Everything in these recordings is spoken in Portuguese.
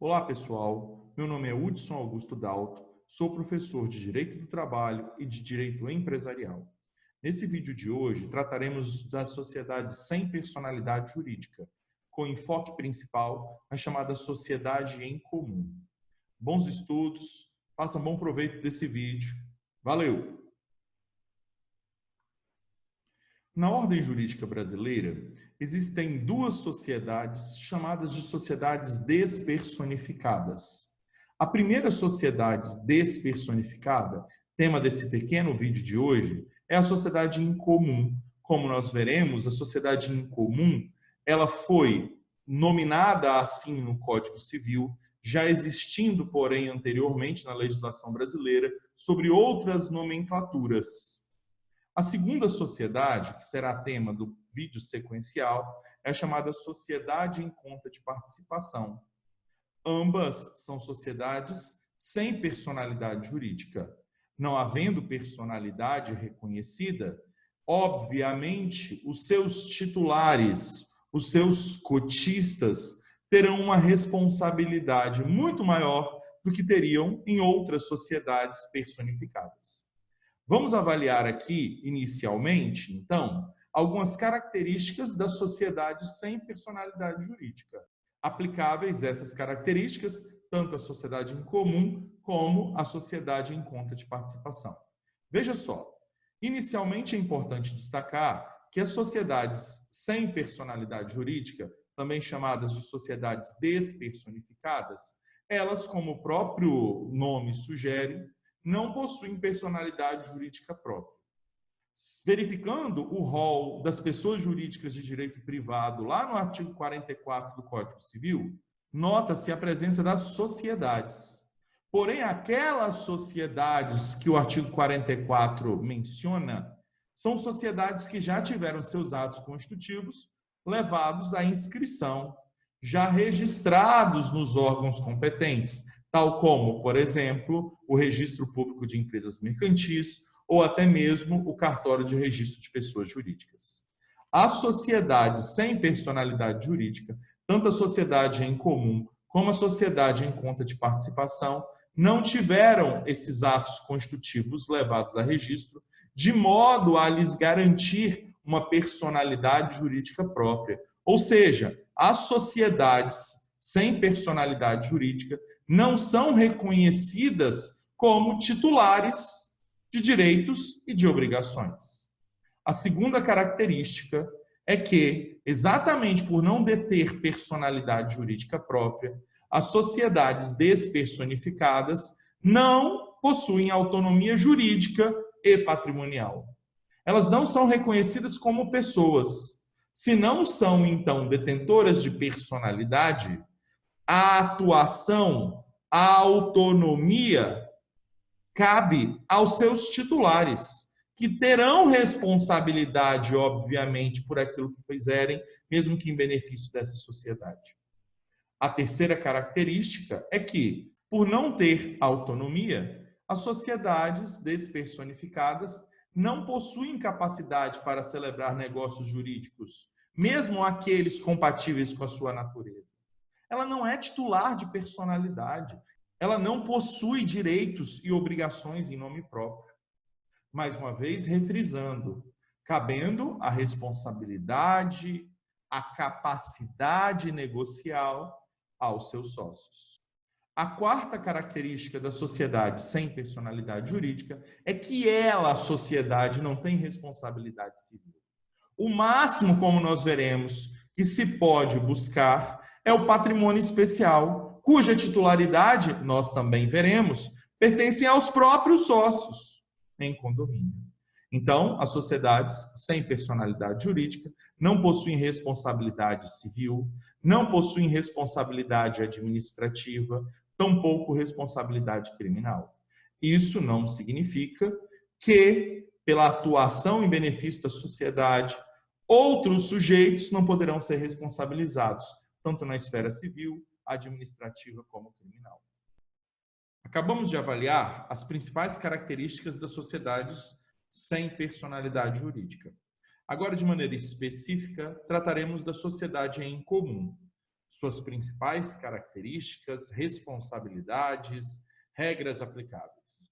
Olá, pessoal. Meu nome é Hudson Augusto Dalto, sou professor de Direito do Trabalho e de Direito Empresarial. Nesse vídeo de hoje, trataremos das sociedades sem personalidade jurídica, com enfoque principal na chamada sociedade em comum. Bons estudos, façam bom proveito desse vídeo. Valeu! Na ordem jurídica brasileira, existem duas sociedades chamadas de sociedades despersonificadas. A primeira sociedade despersonificada, tema desse pequeno vídeo de hoje, é a sociedade incomum. Como nós veremos, a sociedade incomum, ela foi nominada assim no Código Civil, já existindo, porém, anteriormente na legislação brasileira, sobre outras nomenclaturas. A segunda sociedade, que será tema do vídeo sequencial, é a chamada sociedade em conta de participação. Ambas são sociedades sem personalidade jurídica. Não havendo personalidade reconhecida, obviamente, os seus titulares, os seus cotistas, terão uma responsabilidade muito maior do que teriam em outras sociedades personificadas. Vamos avaliar aqui, inicialmente, então, algumas características da sociedade sem personalidade jurídica. Aplicáveis essas características, tanto à sociedade em comum como à sociedade em conta de participação. Veja só, inicialmente é importante destacar que as sociedades sem personalidade jurídica, também chamadas de sociedades despersonificadas, elas, como o próprio nome sugere, não possuem personalidade jurídica própria. Verificando o rol das pessoas jurídicas de direito privado, lá no artigo 44 do Código Civil, nota-se a presença das sociedades. Porém, aquelas sociedades que o artigo 44 menciona, são sociedades que já tiveram seus atos constitutivos levados à inscrição, já registrados nos órgãos competentes, tal como, por exemplo, o Registro Público de Empresas Mercantis ou até mesmo o Cartório de Registro de Pessoas Jurídicas. As sociedades sem personalidade jurídica, tanto a sociedade em comum como a sociedade em conta de participação, não tiveram esses atos constitutivos levados a registro, de modo a lhes garantir uma personalidade jurídica própria. Ou seja, as sociedades sem personalidade jurídica não são reconhecidas como titulares de direitos e de obrigações. A segunda característica é que, exatamente por não deter personalidade jurídica própria, as sociedades despersonificadas não possuem autonomia jurídica e patrimonial. Elas não são reconhecidas como pessoas. Se não são, então, detentoras de personalidade, a atuação, a autonomia cabe aos seus titulares, que terão responsabilidade, obviamente, por aquilo que fizerem, mesmo que em benefício dessa sociedade. A terceira característica é que, por não ter autonomia, as sociedades despersonificadas não possuem capacidade para celebrar negócios jurídicos, mesmo aqueles compatíveis com a sua natureza. Ela não é titular de personalidade, ela não possui direitos e obrigações em nome próprio. Mais uma vez, refrisando, cabendo a responsabilidade, a capacidade negocial aos seus sócios. A quarta característica da sociedade sem personalidade jurídica é que ela, a sociedade, não tem responsabilidade civil. O máximo, como nós veremos, que se pode buscar é o patrimônio especial, cuja titularidade, nós também veremos, pertence aos próprios sócios em condomínio. Então, as sociedades sem personalidade jurídica não possuem responsabilidade civil, não possuem responsabilidade administrativa, tampouco responsabilidade criminal. Isso não significa que, pela atuação em benefício da sociedade, outros sujeitos não poderão ser responsabilizados, tanto na esfera civil, administrativa como criminal. Acabamos de avaliar as principais características das sociedades sem personalidade jurídica. Agora, de maneira específica, trataremos da sociedade em comum. suas principais características, responsabilidades, regras aplicáveis.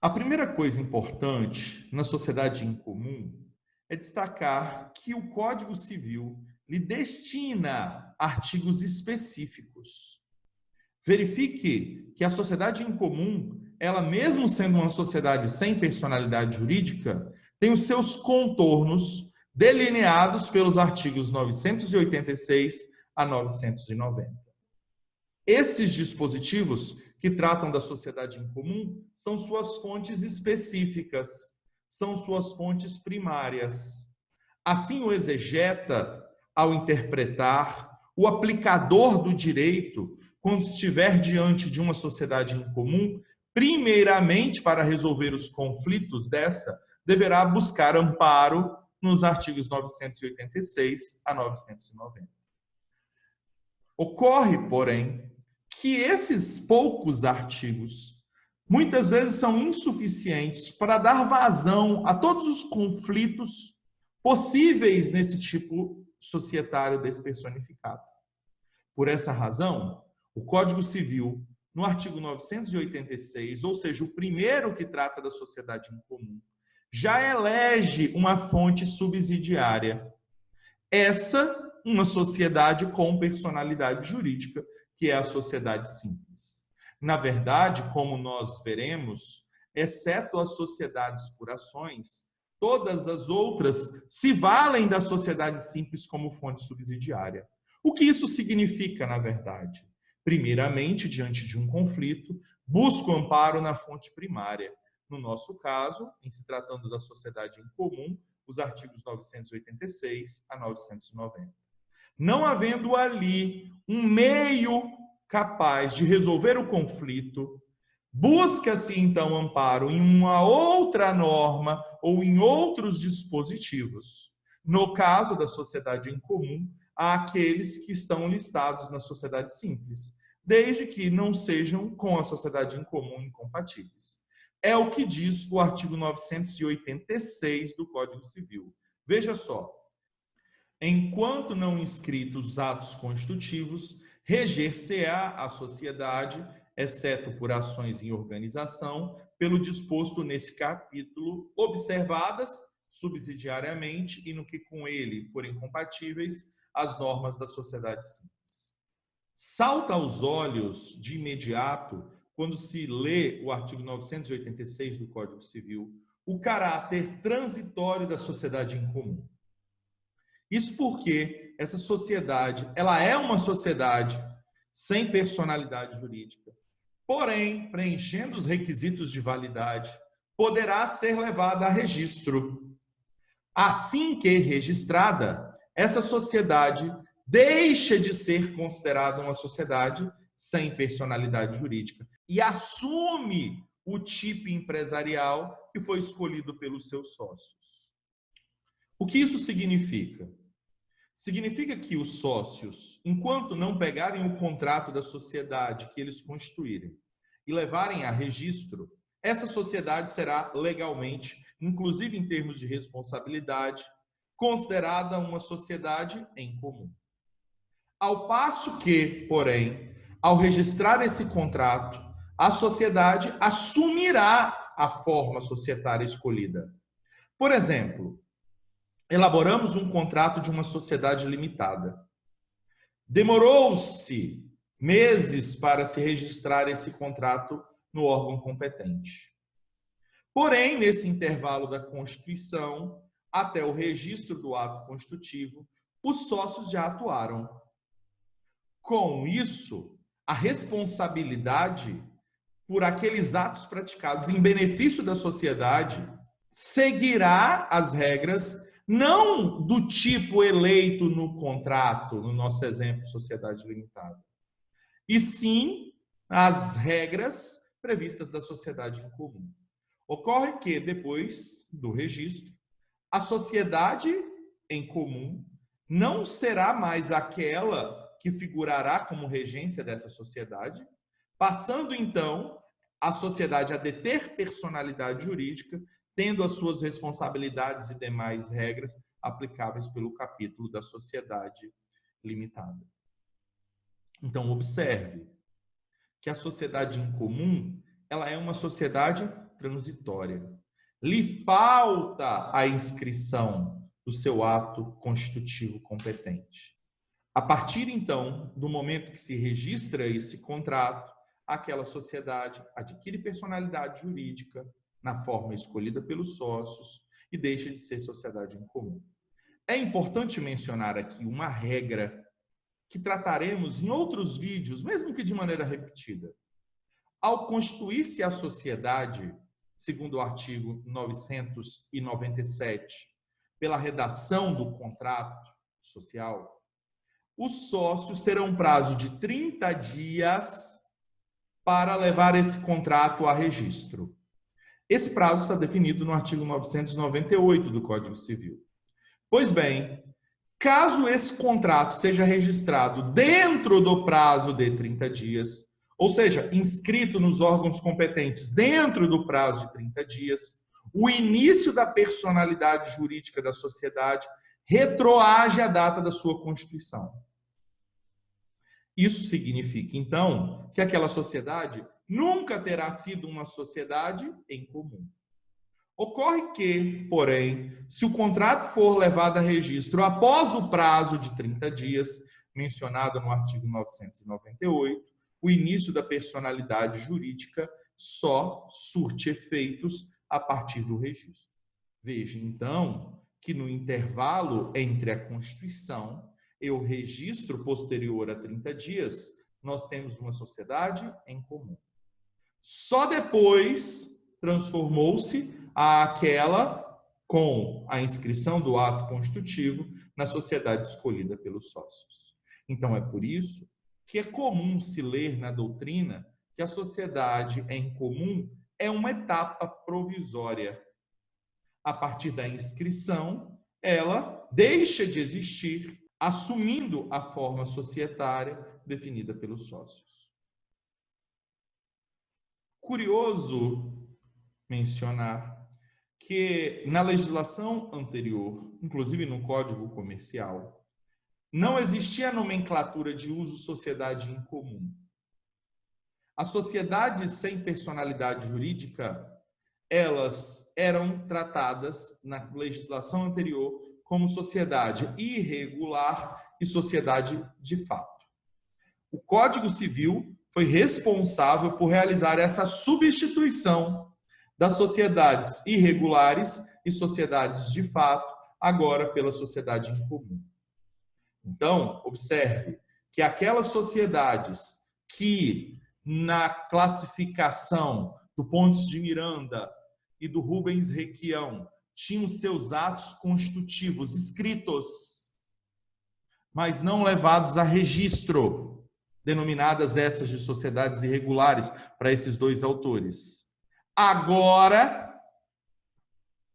A primeira coisa importante na sociedade em comum é destacar que o Código Civil lhe destina artigos específicos. Verifique que a sociedade em comum, ela mesmo sendo uma sociedade sem personalidade jurídica, tem os seus contornos delineados pelos artigos 986 a 990. Esses dispositivos que tratam da sociedade em comum são suas fontes específicas, são suas fontes primárias. Assim, o exegeta, ao interpretar, o aplicador do direito, quando estiver diante de uma sociedade em comum, primeiramente, para resolver os conflitos dessa, deverá buscar amparo nos artigos 986 a 990. Ocorre, porém, que esses poucos artigos muitas vezes são insuficientes para dar vazão a todos os conflitos possíveis nesse tipo societário despersonificado. Por essa razão, o Código Civil, no artigo 986, ou seja, o primeiro que trata da sociedade em comum, já elege uma fonte subsidiária. Essa, uma sociedade com personalidade jurídica, que é a sociedade simples. Na verdade, como nós veremos, exceto as sociedades por ações, todas as outras se valem da sociedade simples como fonte subsidiária. O que isso significa, na verdade? Primeiramente, diante de um conflito, busco amparo na fonte primária. No nosso caso, em se tratando da sociedade em comum, os artigos 986 a 990. Não havendo ali um meio capaz de resolver o conflito, busca-se então amparo em uma outra norma ou em outros dispositivos. No caso da sociedade em comum, há aqueles que estão listados na sociedade simples, desde que não sejam com a sociedade em comum incompatíveis. É o que diz o artigo 986 do Código Civil. Veja só. Enquanto não inscritos os atos constitutivos, reger-se-á a sociedade, exceto por ações em organização, pelo disposto nesse capítulo, observadas subsidiariamente e no que com ele forem compatíveis as normas da sociedade simples. Salta aos olhos de imediato, quando se lê o artigo 986 do Código Civil, o caráter transitório da sociedade em comum. Isso porque essa sociedade, ela é uma sociedade sem personalidade jurídica, porém, preenchendo os requisitos de validade, poderá ser levada a registro. Assim que registrada, essa sociedade deixa de ser considerada uma sociedade sem personalidade jurídica e assume o tipo empresarial que foi escolhido pelos seus sócios. O que isso significa? Significa que os sócios, enquanto não pegarem o contrato da sociedade que eles constituírem e levarem a registro, essa sociedade será legalmente, inclusive em termos de responsabilidade, considerada uma sociedade em comum. Ao passo que, porém, ao registrar esse contrato, a sociedade assumirá a forma societária escolhida. Por exemplo, elaboramos um contrato de uma sociedade limitada. Demorou-se meses para se registrar esse contrato no órgão competente. Porém, nesse intervalo da Constituição, até o registro do ato constitutivo, os sócios já atuaram. Com isso, a responsabilidade por aqueles atos praticados em benefício da sociedade seguirá as regras não do tipo eleito no contrato, no nosso exemplo, sociedade limitada, e sim as regras previstas da sociedade em comum. Ocorre que, depois do registro, a sociedade em comum não será mais aquela que figurará como regência dessa sociedade, passando, então, a sociedade a deter personalidade jurídica, tendo as suas responsabilidades e demais regras aplicáveis pelo capítulo da sociedade limitada. Então, observe que a sociedade em comum, ela é uma sociedade transitória. Lhe falta a inscrição do seu ato constitutivo competente. A partir, então, do momento que se registra esse contrato, aquela sociedade adquire personalidade jurídica na forma escolhida pelos sócios e deixa de ser sociedade em comum. É importante mencionar aqui uma regra que trataremos em outros vídeos, mesmo que de maneira repetida. Ao constituir-se a sociedade, segundo o artigo 997, pela redação do contrato social, os sócios terão prazo de 30 dias para levar esse contrato a registro. Esse prazo está definido no artigo 998 do Código Civil. Pois bem, caso esse contrato seja registrado dentro do prazo de 30 dias, ou seja, inscrito nos órgãos competentes dentro do prazo de 30 dias, o início da personalidade jurídica da sociedade retroage à data da sua constituição. Isso significa, então, que aquela sociedade nunca terá sido uma sociedade em comum. Ocorre que, porém, se o contrato for levado a registro após o prazo de 30 dias, mencionado no artigo 998, o início da personalidade jurídica só surte efeitos a partir do registro. Veja, então, que no intervalo entre a Constituição e o registro posterior a 30 dias, nós temos uma sociedade em comum. Só depois transformou-se aquela com a inscrição do ato constitutivo na sociedade escolhida pelos sócios. Então, é por isso que é comum se ler na doutrina que a sociedade em comum é uma etapa provisória. A partir da inscrição, ela deixa de existir, assumindo a forma societária definida pelos sócios. Curioso mencionar que na legislação anterior, inclusive no Código Comercial, não existia a nomenclatura de uso sociedade em comum. As sociedades sem personalidade jurídica, elas eram tratadas na legislação anterior como sociedade irregular e sociedade de fato. O Código Civil foi responsável por realizar essa substituição das sociedades irregulares e sociedades de fato, agora pela sociedade em comum. Então, observe que aquelas sociedades que na classificação do Pontes de Miranda e do Rubens Requião tinham seus atos constitutivos escritos, mas não levados a registro, denominadas essas de sociedades irregulares para esses dois autores. Agora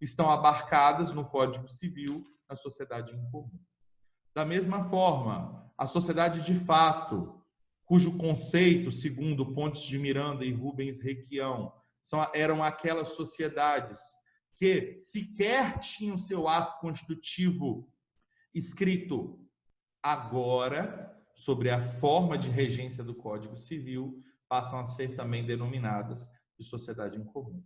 estão abarcadas no Código Civil na sociedade em comum. Da mesma forma, a sociedade de fato, cujo conceito, segundo Pontes de Miranda e Rubens Requião, eram aquelas sociedades que sequer tinham seu ato constitutivo escrito, agora, sobre a forma de regência do Código Civil, passam a ser também denominadas de sociedade em comum.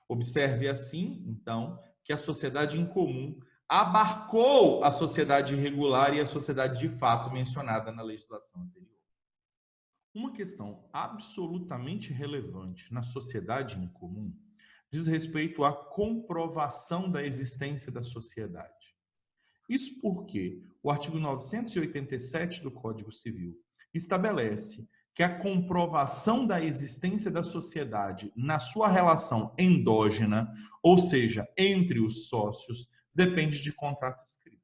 Observe assim, então, que a sociedade em comum abarcou a sociedade irregular e a sociedade de fato mencionada na legislação anterior. Uma questão absolutamente relevante na sociedade em comum diz respeito à comprovação da existência da sociedade. Isso porque o artigo 987 do Código Civil estabelece que a comprovação da existência da sociedade na sua relação endógena, ou seja, entre os sócios, depende de contrato escrito.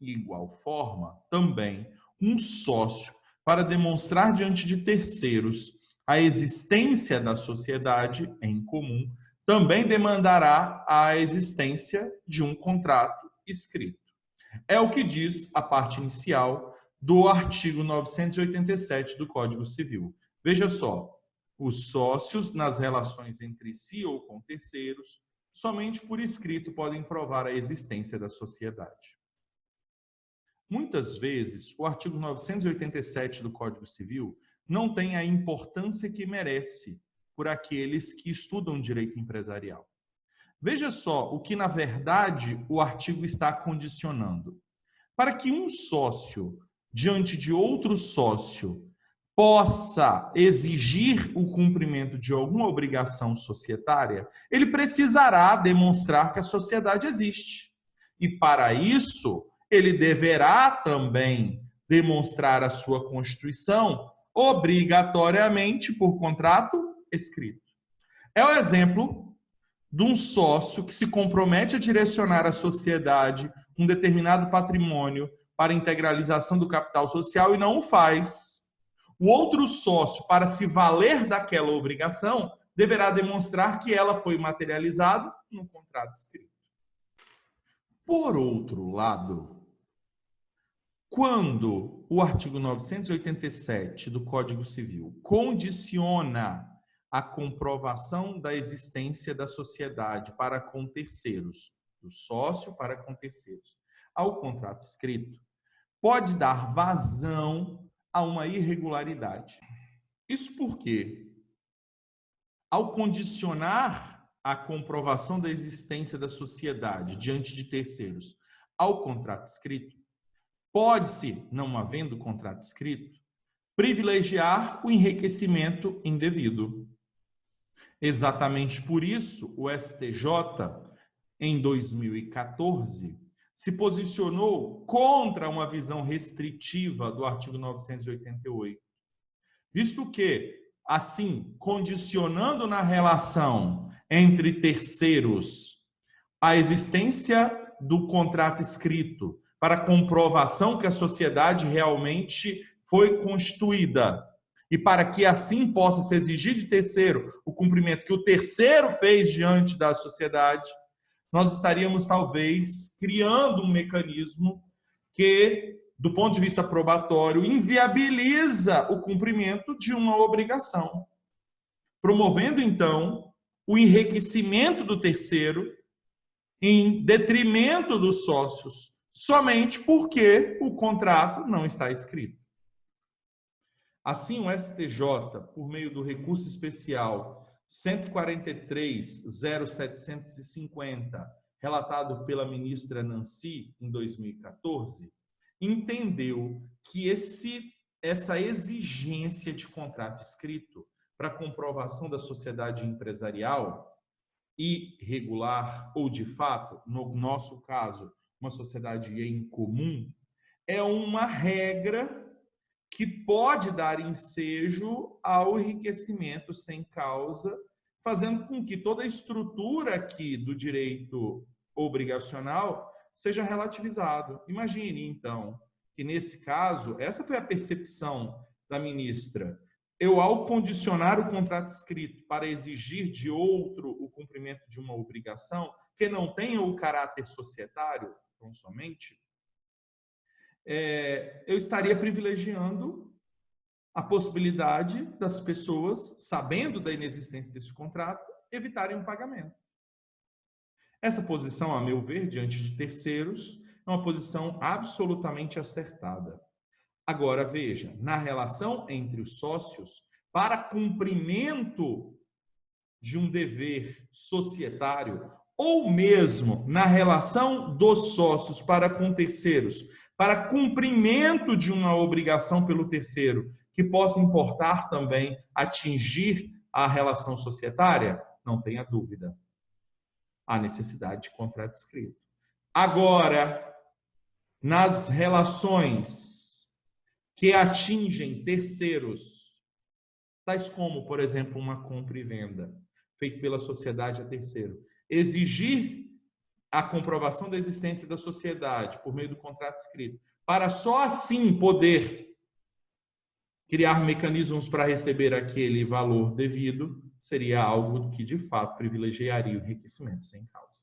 De igual forma, também, um sócio, para demonstrar diante de terceiros a existência da sociedade em comum, também demandará a existência de um contrato escrito. É o que diz a parte inicial do artigo 987 do Código Civil. Veja só, os sócios, nas relações entre si ou com terceiros, somente por escrito podem provar a existência da sociedade. Muitas vezes, o artigo 987 do Código Civil não tem a importância que merece por aqueles que estudam direito empresarial. Veja só o que, na verdade, o artigo está condicionando. Para que um sócio, diante de outro sócio, possa exigir o cumprimento de alguma obrigação societária, ele precisará demonstrar que a sociedade existe. E, para isso, ele deverá também demonstrar a sua constituição obrigatoriamente por contrato escrito. É o exemplo de um sócio que se compromete a direcionar à sociedade um determinado patrimônio para integralização do capital social e não o faz. O outro sócio, para se valer daquela obrigação, deverá demonstrar que ela foi materializada no contrato escrito. Por outro lado, quando o artigo 987 do Código Civil condiciona a comprovação da existência da sociedade para com terceiros, do sócio para com terceiros, ao contrato escrito, pode dar vazão a uma irregularidade. Isso porque, ao condicionar a comprovação da existência da sociedade diante de terceiros ao contrato escrito, pode-se, não havendo contrato escrito, privilegiar o enriquecimento indevido. Exatamente por isso, o STJ, em 2014, se posicionou contra uma visão restritiva do artigo 988, visto que, assim, condicionando na relação entre terceiros a existência do contrato escrito para comprovação que a sociedade realmente foi constituída e para que assim possa se exigir de terceiro o cumprimento que o terceiro fez diante da sociedade, nós estaríamos talvez criando um mecanismo que, do ponto de vista probatório, inviabiliza o cumprimento de uma obrigação, promovendo então o enriquecimento do terceiro em detrimento dos sócios, somente porque o contrato não está escrito. Assim, o STJ, por meio do recurso especial 143.0750, relatado pela ministra Nancy em 2014, entendeu que essa exigência de contrato escrito para comprovação da sociedade empresarial irregular ou de fato, no nosso caso, uma sociedade em comum, é uma regra que pode dar ensejo ao enriquecimento sem causa, fazendo com que toda a estrutura aqui do direito obrigacional seja relativizado. Imagine, então, que nesse caso, essa foi a percepção da ministra. Eu, ao condicionar o contrato escrito para exigir de outro o cumprimento de uma obrigação que não tenha o caráter societário, tão somente, eu estaria privilegiando a possibilidade das pessoas, sabendo da inexistência desse contrato, evitarem o pagamento. Essa posição, a meu ver, diante de terceiros, é uma posição absolutamente acertada. Agora, veja, na relação entre os sócios, para cumprimento de um dever societário, ou mesmo na relação dos sócios para com terceiros, para cumprimento de uma obrigação pelo terceiro, que possa importar também atingir a relação societária, não tenha dúvida. Há necessidade de contrato escrito. Agora, nas relações que atingem terceiros, tais como, por exemplo, uma compra e venda, feito pela sociedade a terceiro, exigir a comprovação da existência da sociedade por meio do contrato escrito, para só assim poder criar mecanismos para receber aquele valor devido, seria algo que, de fato, privilegiaria o enriquecimento sem causa.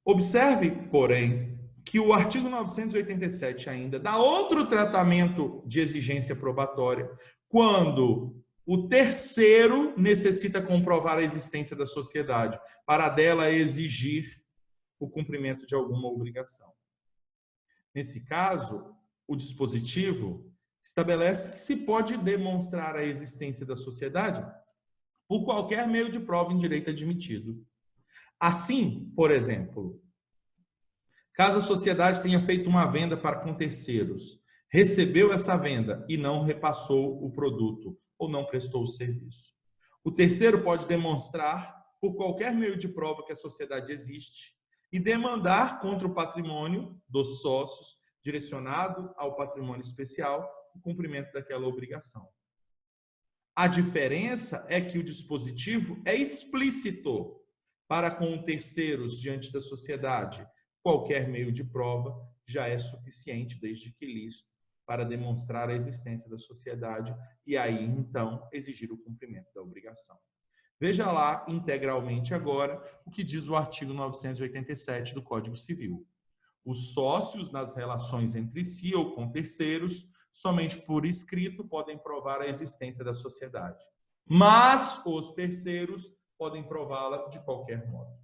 Observe, porém, que o artigo 987 ainda dá outro tratamento de exigência probatória quando o terceiro necessita comprovar a existência da sociedade para dela exigir o cumprimento de alguma obrigação. Nesse caso, o dispositivo estabelece que se pode demonstrar a existência da sociedade por qualquer meio de prova em direito admitido. Assim, por exemplo, caso a sociedade tenha feito uma venda para com terceiros, recebeu essa venda e não repassou o produto ou não prestou o serviço, o terceiro pode demonstrar por qualquer meio de prova que a sociedade existe e demandar contra o patrimônio dos sócios direcionado ao patrimônio especial o cumprimento daquela obrigação. A diferença é que o dispositivo é explícito para com terceiros diante da sociedade. Qualquer meio de prova já é suficiente, desde que lícito, para demonstrar a existência da sociedade e aí, então, exigir o cumprimento da obrigação. Veja lá integralmente agora o que diz o artigo 987 do Código Civil. Os sócios nas relações entre si ou com terceiros, somente por escrito, podem provar a existência da sociedade. Mas os terceiros podem prová-la de qualquer modo.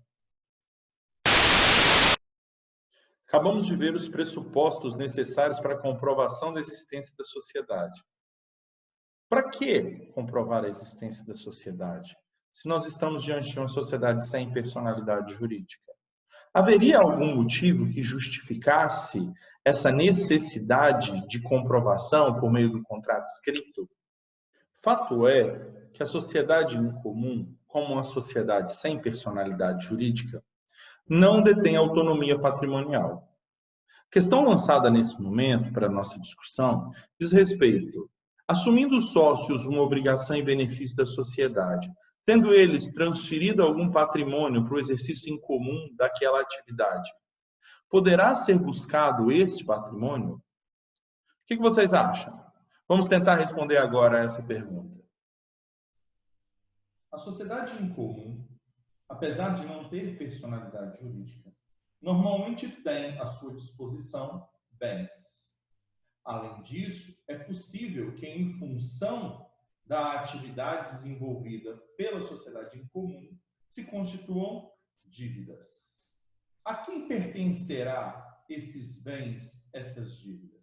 Acabamos de ver os pressupostos necessários para a comprovação da existência da sociedade. Para que comprovar a existência da sociedade, se nós estamos diante de uma sociedade sem personalidade jurídica? Haveria algum motivo que justificasse essa necessidade de comprovação por meio do contrato escrito? Fato é que a sociedade em comum, como uma sociedade sem personalidade jurídica, não detém autonomia patrimonial. A questão lançada nesse momento para a nossa discussão diz respeito, assumindo os sócios uma obrigação em benefício da sociedade, tendo eles transferido algum patrimônio para o exercício em comum daquela atividade, poderá ser buscado esse patrimônio? O que vocês acham? Vamos tentar responder agora a essa pergunta. A sociedade em comum, apesar de não ter personalidade jurídica, normalmente tem à sua disposição bens. Além disso, é possível que, em função da atividade desenvolvida pela sociedade em comum, se constituam dívidas. A quem pertencerá esses bens, essas dívidas?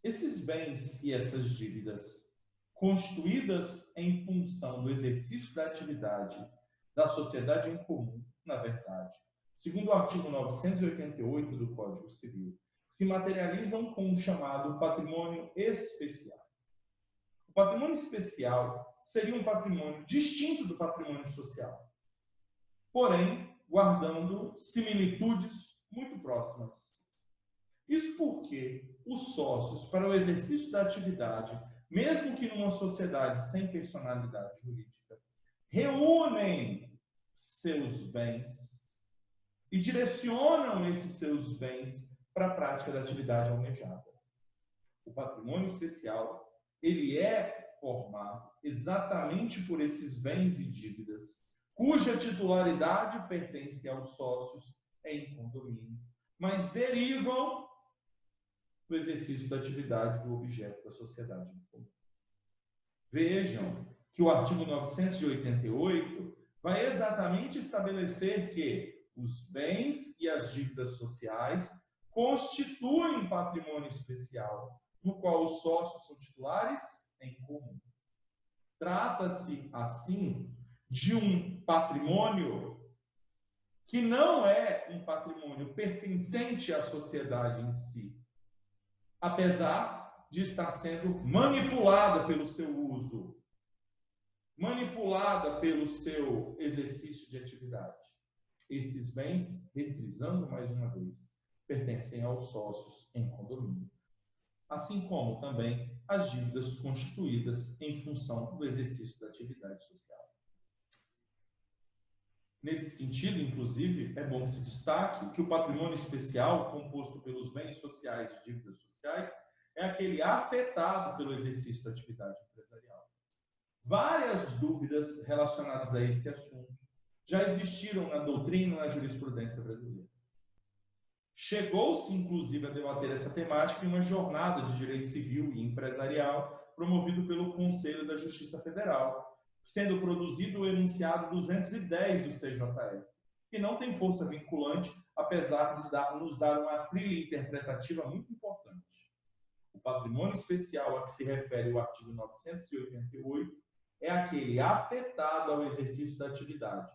Esses bens e essas dívidas, constituídas em função do exercício da atividade da sociedade em comum, na verdade, segundo o artigo 988 do Código Civil, se materializam com o chamado patrimônio especial. O patrimônio especial seria um patrimônio distinto do patrimônio social, porém, guardando similitudes muito próximas. Isso porque os sócios, para o exercício da atividade, mesmo que numa sociedade sem personalidade jurídica, reúnem seus bens e direcionam esses seus bens para a prática da atividade almejada. O patrimônio especial, ele é formado exatamente por esses bens e dívidas, cuja titularidade pertence aos sócios em condomínio, mas derivam do exercício da atividade do objeto da sociedade em comum. Vejam que o artigo 988 vai exatamente estabelecer que os bens e as dívidas sociais constituem patrimônio especial, no qual os sócios são titulares em comum. Trata-se, assim, de um patrimônio que não é um patrimônio pertencente à sociedade em si, apesar de estar sendo manipulada pelo seu uso, manipulada pelo seu exercício de atividade. Esses bens, refrisando mais uma vez, pertencem aos sócios em condomínio, assim como também as dívidas constituídas em função do exercício da atividade social. Nesse sentido, inclusive, é bom que se destaque que o patrimônio especial, composto pelos bens sociais e dívidas sociais, é aquele afetado pelo exercício da atividade empresarial. Várias dúvidas relacionadas a esse assunto já existiram na doutrina e na jurisprudência brasileira. Chegou-se, inclusive, a debater essa temática em uma jornada de direito civil e empresarial promovido pelo Conselho da Justiça Federal, sendo produzido o enunciado 210 do CJF, que não tem força vinculante apesar de nos dar uma trilha interpretativa muito importante. O patrimônio especial a que se refere o artigo 988 é aquele afetado ao exercício da atividade,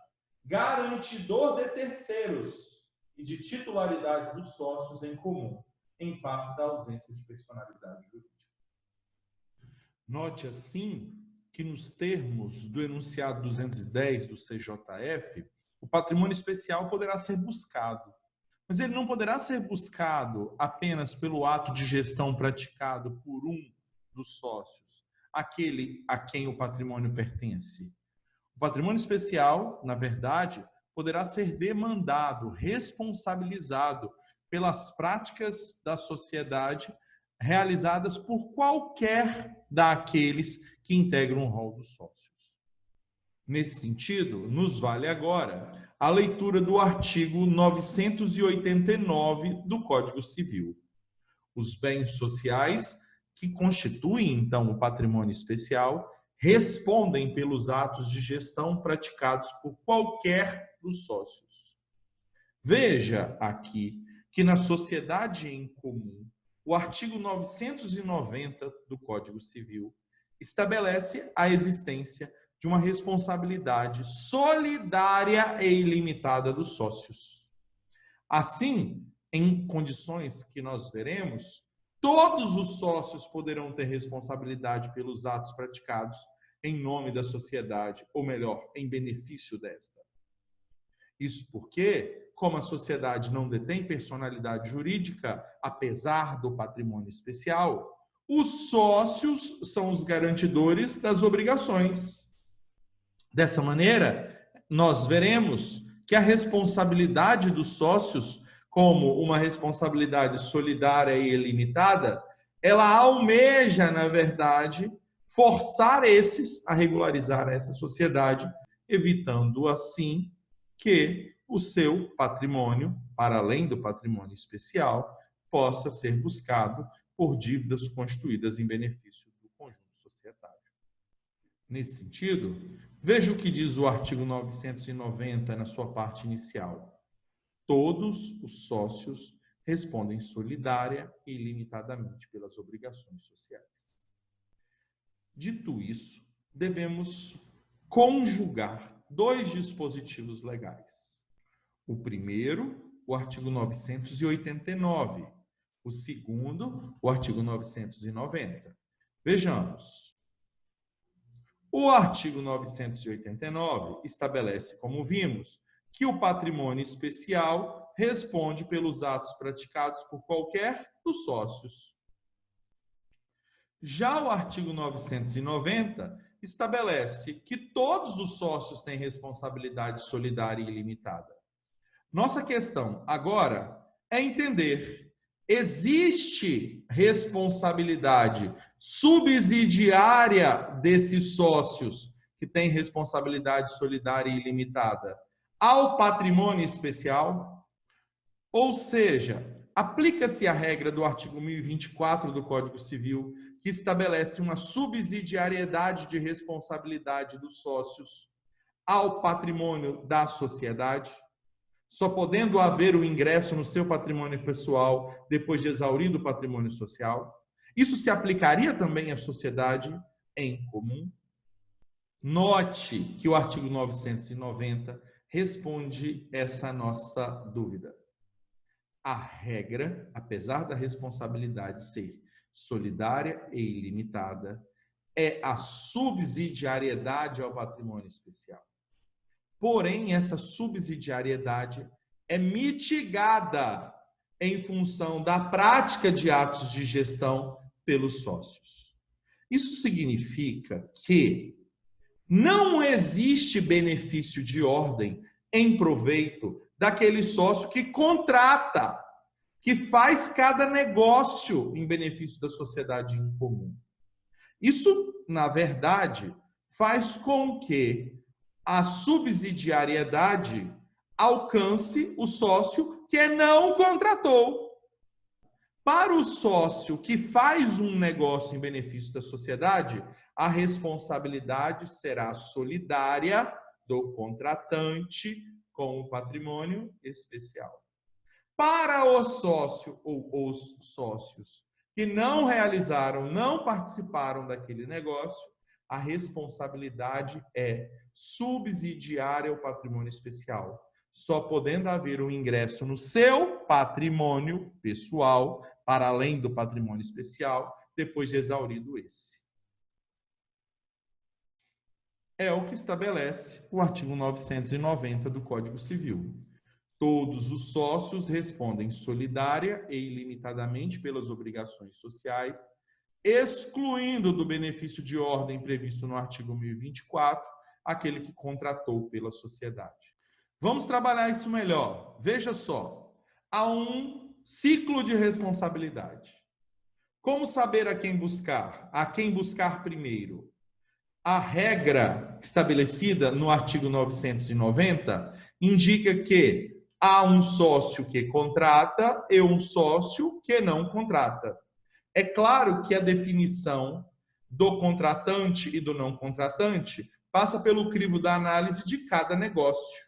garantidor de terceiros e de titularidade dos sócios em comum, em face da ausência de personalidade jurídica. Note assim que nos termos do enunciado 210 do CJF, o patrimônio especial poderá ser buscado, mas ele não poderá ser buscado apenas pelo ato de gestão praticado por um dos sócios, aquele a quem o patrimônio pertence. O patrimônio especial, na verdade, poderá ser demandado, responsabilizado pelas práticas da sociedade realizadas por qualquer daqueles que integram o rol dos sócios. Nesse sentido, nos vale agora a leitura do artigo 989 do Código Civil. Os bens sociais que constituem, então, o patrimônio especial respondem pelos atos de gestão praticados por qualquer dos sócios. Veja aqui que na sociedade em comum, o artigo 990 do Código Civil estabelece a existência de uma responsabilidade solidária e ilimitada dos sócios. Assim, em condições que nós veremos, todos os sócios poderão ter responsabilidade pelos atos praticados em nome da sociedade, ou melhor, em benefício desta. Isso porque, como a sociedade não detém personalidade jurídica, apesar do patrimônio especial, os sócios são os garantidores das obrigações. Dessa maneira, nós veremos que a responsabilidade dos sócios, como uma responsabilidade solidária e ilimitada, ela almeja, na verdade, forçar esses a regularizar essa sociedade, evitando assim que o seu patrimônio, para além do patrimônio especial, possa ser buscado por dívidas constituídas em benefício do conjunto societário. Nesse sentido, veja o que diz o artigo 990 na sua parte inicial. Todos os sócios respondem solidária e ilimitadamente pelas obrigações sociais. Dito isso, devemos conjugar dois dispositivos legais. O primeiro, o artigo 989. O segundo, o artigo 990. Vejamos. O artigo 989 estabelece, como vimos, que o patrimônio especial responde pelos atos praticados por qualquer dos sócios. Já o artigo 990 estabelece que todos os sócios têm responsabilidade solidária e ilimitada. Nossa questão agora é entender: existe responsabilidade subsidiária desses sócios que têm responsabilidade solidária e ilimitada ao patrimônio especial? Ou seja, aplica-se a regra do artigo 1024 do Código Civil, que estabelece uma subsidiariedade de responsabilidade dos sócios ao patrimônio da sociedade, só podendo haver o ingresso no seu patrimônio pessoal depois de exaurido o patrimônio social. Isso se aplicaria também à sociedade em comum? Note que o artigo 990 responde essa nossa dúvida. A regra, apesar da responsabilidade ser solidária e ilimitada, é a subsidiariedade ao patrimônio especial. Porém, essa subsidiariedade é mitigada em função da prática de atos de gestão pelos sócios. Isso significa que não existe benefício de ordem em proveito daquele sócio que contrata, que faz cada negócio em benefício da sociedade em comum. Isso, na verdade, faz com que a subsidiariedade alcance o sócio que não contratou. Para o sócio que faz um negócio em benefício da sociedade, a responsabilidade será solidária do contratante com o patrimônio especial. Para o sócio ou os sócios que não realizaram, não participaram daquele negócio, a responsabilidade é subsidiária ao patrimônio especial, só podendo haver um ingresso no seu patrimônio pessoal, para além do patrimônio especial, depois de exaurido esse. É o que estabelece o artigo 990 do Código Civil. Todos os sócios respondem solidária e ilimitadamente pelas obrigações sociais, excluindo do benefício de ordem previsto no artigo 1024, aquele que contratou pela sociedade. Vamos trabalhar isso melhor. Veja só, há um ciclo de responsabilidade. Como saber a quem buscar? A quem buscar primeiro? A regra estabelecida no artigo 990 indica que há um sócio que contrata e um sócio que não contrata. É claro que a definição do contratante e do não contratante passa pelo crivo da análise de cada negócio.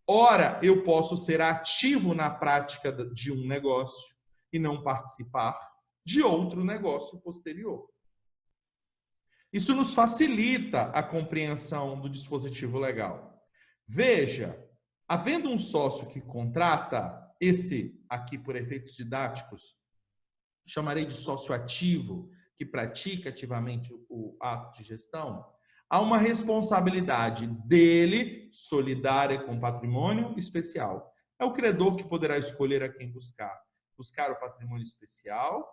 Ora, eu posso ser ativo na prática de um negócio e não participar de outro negócio posterior. Isso nos facilita a compreensão do dispositivo legal. Veja, havendo um sócio que contrata, esse aqui por efeitos didáticos, chamarei de sócio ativo, que pratica ativamente o ato de gestão, há uma responsabilidade dele, solidária com o patrimônio especial. É o credor que poderá escolher a quem buscar. Buscar o patrimônio especial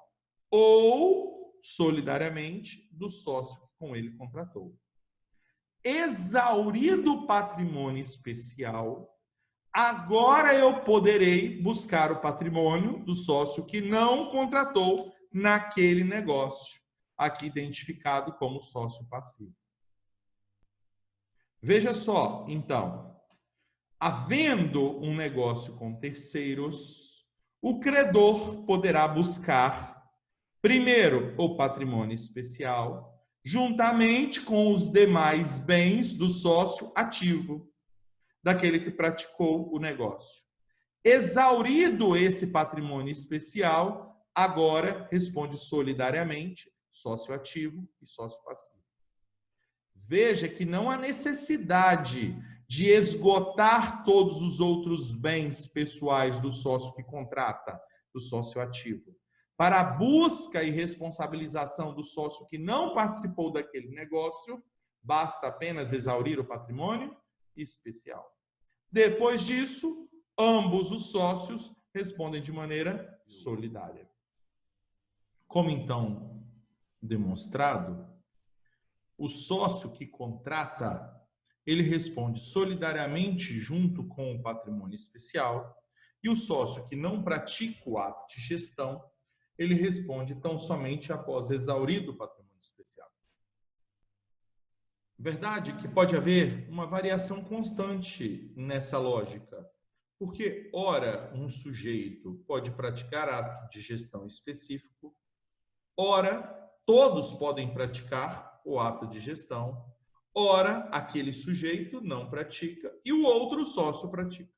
ou, solidariamente, do sócio que com ele contratou. Exaurido o patrimônio especial, agora eu poderei buscar o patrimônio do sócio que não contratou naquele negócio, aqui identificado como sócio passivo. Veja só, então, havendo um negócio com terceiros, o credor poderá buscar primeiro o patrimônio especial, juntamente com os demais bens do sócio ativo, daquele que praticou o negócio. Exaurido esse patrimônio especial, agora responde solidariamente sócio ativo e sócio passivo. Veja que não há necessidade de esgotar todos os outros bens pessoais do sócio que contrata, do sócio ativo. Para a busca e responsabilização do sócio que não participou daquele negócio, basta apenas exaurir o patrimônio especial. Depois disso, ambos os sócios respondem de maneira solidária. Como então demonstrado, o sócio que contrata, ele responde solidariamente junto com o patrimônio especial, e o sócio que não pratica o ato de gestão, ele responde tão somente após exaurido o patrimônio especial. Verdade que pode haver uma variação constante nessa lógica, porque, ora, um sujeito pode praticar ato de gestão específico, ora, todos podem praticar o ato de gestão, ora, aquele sujeito não pratica e o outro sócio pratica.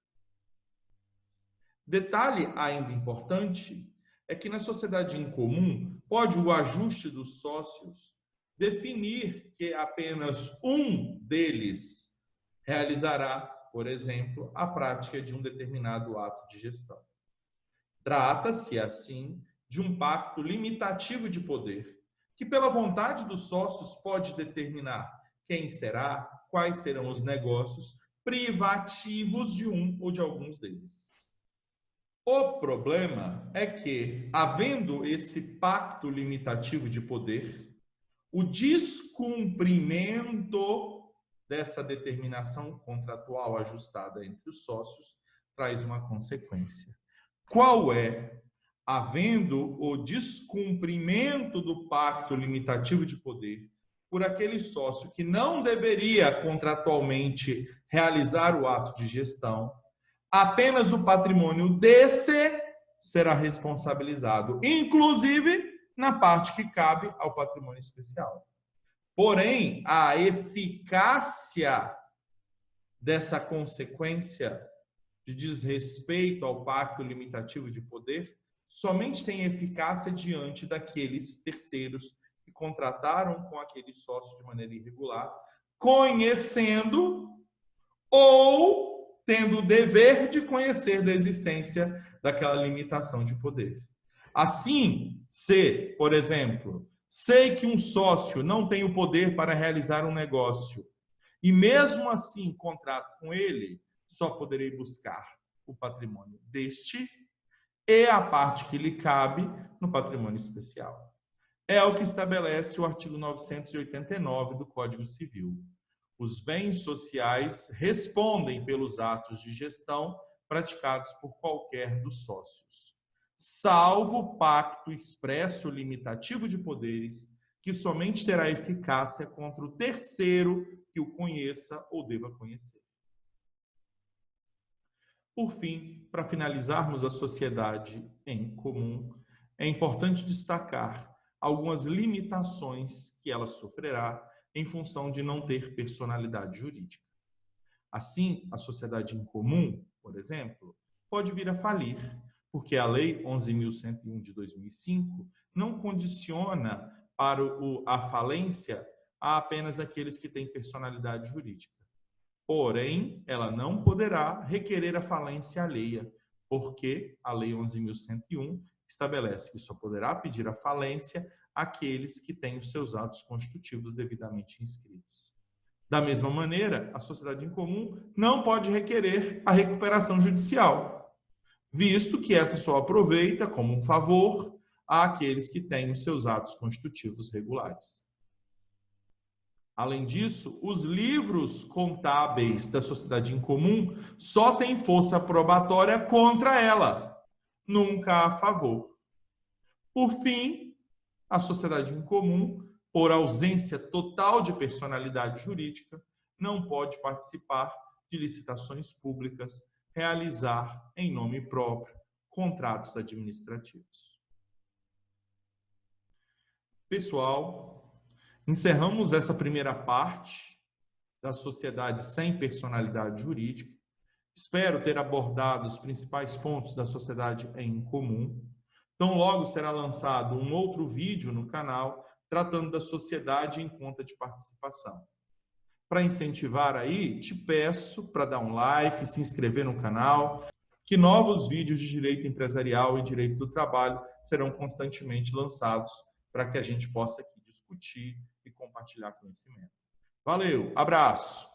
Detalhe ainda importante é que na sociedade em comum pode o ajuste dos sócios definir que apenas um deles realizará, por exemplo, a prática de um determinado ato de gestão. Trata-se, assim, de um pacto limitativo de poder, que pela vontade dos sócios pode determinar quem será, quais serão os negócios privativos de um ou de alguns deles. O problema é que, havendo esse pacto limitativo de poder, o descumprimento dessa determinação contratual ajustada entre os sócios traz uma consequência. Qual é? Havendo o descumprimento do pacto limitativo de poder por aquele sócio que não deveria contratualmente realizar o ato de gestão, apenas o patrimônio desse será responsabilizado, inclusive na parte que cabe ao patrimônio especial. Porém, a eficácia dessa consequência de desrespeito ao pacto limitativo de poder somente tem eficácia diante daqueles terceiros que contrataram com aquele sócio de maneira irregular, conhecendo ou tendo o dever de conhecer da existência daquela limitação de poder. Assim, se, por exemplo, sei que um sócio não tem o poder para realizar um negócio e mesmo assim contrato com ele, só poderei buscar o patrimônio deste e a parte que lhe cabe no patrimônio especial. É o que estabelece o artigo 989 do Código Civil. Os bens sociais respondem pelos atos de gestão praticados por qualquer dos sócios, salvo pacto expresso limitativo de poderes, que somente terá eficácia contra o terceiro que o conheça ou deva conhecer. Por fim, para finalizarmos a sociedade em comum, é importante destacar algumas limitações que ela sofrerá em função de não ter personalidade jurídica. Assim, a sociedade em comum, por exemplo, pode vir a falir, porque a Lei 11.101 de 2005 não condiciona para a falência a apenas aqueles que têm personalidade jurídica. Porém, ela não poderá requerer a falência alheia, porque a Lei 11.101 estabelece que só poderá pedir a falência aqueles que têm os seus atos constitutivos devidamente inscritos. Da mesma maneira, a sociedade em comum não pode requerer a recuperação judicial, visto que essa só aproveita como um favor àqueles que têm os seus atos constitutivos regulares. Além disso, os livros contábeis da sociedade em comum só têm força probatória contra ela, nunca a favor. Por fim, a sociedade em comum, por ausência total de personalidade jurídica, não pode participar de licitações públicas, realizar em nome próprio contratos administrativos. Pessoal, encerramos essa primeira parte da sociedade sem personalidade jurídica. Espero ter abordado os principais pontos da sociedade em comum. Então, logo será lançado um outro vídeo no canal tratando da sociedade em conta de participação. Para incentivar aí, te peço para dar um like, se inscrever no canal, que novos vídeos de direito empresarial e direito do trabalho serão constantemente lançados para que a gente possa aqui discutir e compartilhar conhecimento. Valeu, abraço!